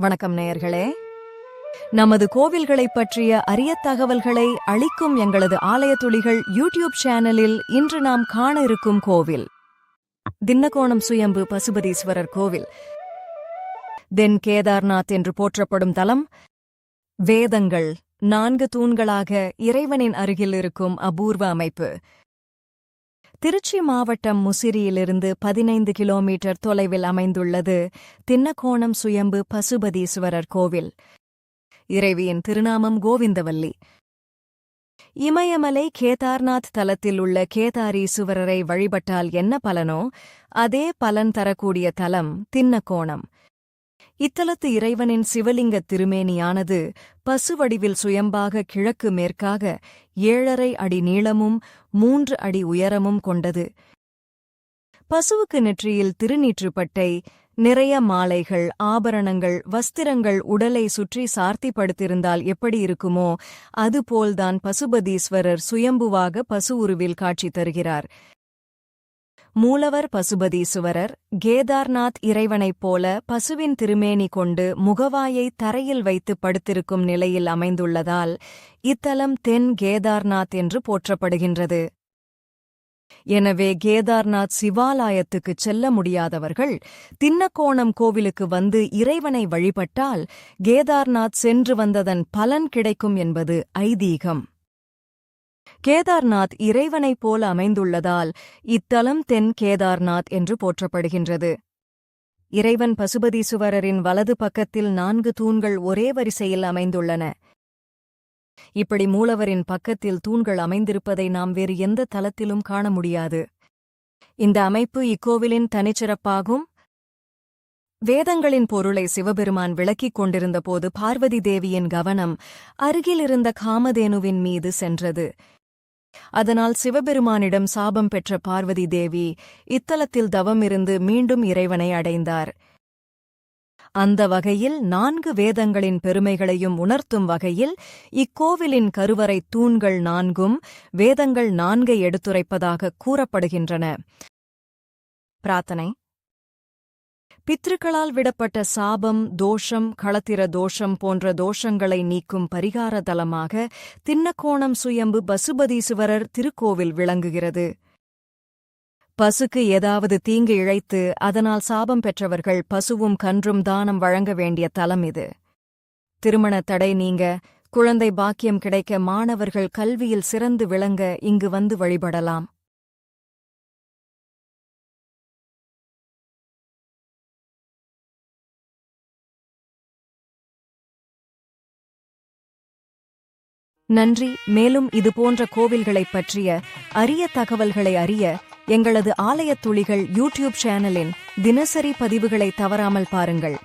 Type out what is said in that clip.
வணக்கம் நேயர்களே. நமது கோவில்களைப் பற்றிய அரிய தகவல்களை அளிக்கும் எங்களது ஆலயத்துளிகள் யூடியூப் சேனலில் இன்று நாம் காண இருக்கும் கோவில் தின்னகோணம் சுயம்பு பசுபதீஸ்வரர் கோவில். தென் கேதார்நாத் என்று போற்றப்படும் தலம். வேதங்கள் 4 தூண்களாக இறைவனின் அருகில் இருக்கும் அபூர்வ அமைப்பு. திருச்சி மாவட்டம் முசிறியிலிருந்து 15 கிலோமீட்டர் தொலைவில் அமைந்துள்ளது தின்னகோணம் சுயம்பு பசுபதீஸ்வரர் கோவில். இறைவியின் திருநாமம் கோவிந்தவல்லி. இமயமலை கேதார்நாத் தலத்தில் உள்ள கேதாரீசுவரரை வழிபட்டால் என்ன பலனோ அதே பலன் தரக்கூடிய தலம் தின்னகோணம். இத்தலத்து இறைவனின் சிவலிங்க திருமேனியானது பசுவடிவில் சுயம்பாக கிழக்கு மேற்காக 7.5 அடி நீளமும் 3 அடி உயரமும் கொண்டது. பசுவுக்கு நெற்றியில் திருநீற்றுப்பட்டை, நிறைய மாலைகள், ஆபரணங்கள், வஸ்திரங்கள் உடலை சுற்றி சார்த்தி படுத்திருந்தால் எப்படி இருக்குமோ அதுபோல்தான் பசுபதீஸ்வரர் சுயம்புவாக பசு உருவில் காட்சி தருகிறார். மூலவர் பசுபதீசுவரர் கேதார்நாத் இறைவனைப் போல பசுவின் திருமேனி கொண்டு முகவாயை தரையில் வைத்து படுத்திருக்கும் நிலையில் அமைந்துள்ளதால் இத்தலம் தென் கேதார்நாத் என்று போற்றப்படுகின்றது. எனவே கேதார்நாத் சிவாலயத்துக்குச் செல்ல முடியாதவர்கள் தின்னகோணம் கோவிலுக்கு வந்து இறைவனை வழிபட்டால் கேதார்நாத் சென்று வந்ததன் பலன் கிடைக்கும் என்பது ஐதீகம். கேதார்நாத் இறைவனைப் போல அமைந்துள்ளதால் இத்தலம் தென் கேதார்நாத் என்று போற்றப்படுகின்றது. இறைவன் பசுபதீசுவரரின் வலது பக்கத்தில் 4 தூண்கள் ஒரே வரிசையில் அமைந்துள்ளன. இப்படி மூலவரின் பக்கத்தில் தூண்கள் அமைந்திருப்பதை நாம் வேறு எந்த தலத்திலும் காண முடியாது. இந்த அமைப்பு இக்கோவிலின் தனிச்சிறப்பாகும். வேதங்களின் பொருளை சிவபெருமான் விளக்கிக் கொண்டிருந்தபோது பார்வதி தேவியின் கவனம் அருகிலிருந்த காமதேனுவின் மீது சென்றது. அதனால் சிவபெருமானிடம் சாபம் பெற்ற பார்வதி தேவி இத்தலத்தில் தவமிருந்து மீண்டும் இறைவனை அடைந்தார். அந்த வகையில் 4 வேதங்களின் பெருமைகளையும் உணர்த்தும் வகையில் இக்கோவிலின் கருவறை தூண்கள் 4ம் வேதங்கள் 4ஐ எடுத்துரைப்பதாக கூறப்படுகின்றன. பிரார்த்தனை. பித்ருக்களால் விடப்பட்ட சாபம், தோஷம், களத்திர தோஷம் போன்ற தோஷங்களை நீக்கும் பரிகார தலமாக தின்னகோணம் சுயம்பு பசுபதீசுவரர் திருக்கோவில் விளங்குகிறது. பசுக்கு ஏதாவது தீங்கு இழைத்து அதனால் சாபம் பெற்றவர்கள் பசுவும் கன்றும் தானம் வழங்க வேண்டிய தலம் இது. திருமண தடை நீங்க, குழந்தை பாக்கியம் கிடைக்க, மாணவர்கள் கல்வியில் சிறந்து விளங்க இங்கு வந்து வழிபடலாம். நன்றி. மேலும் இதுபோன்ற கோவில்களைப் பற்றிய அரிய தகவல்களை அறிய எங்களது ஆலயத்துளிகள் யூடியூப் சேனலின் தினசரி பதிவுகளை தவறாமல் பாருங்கள்.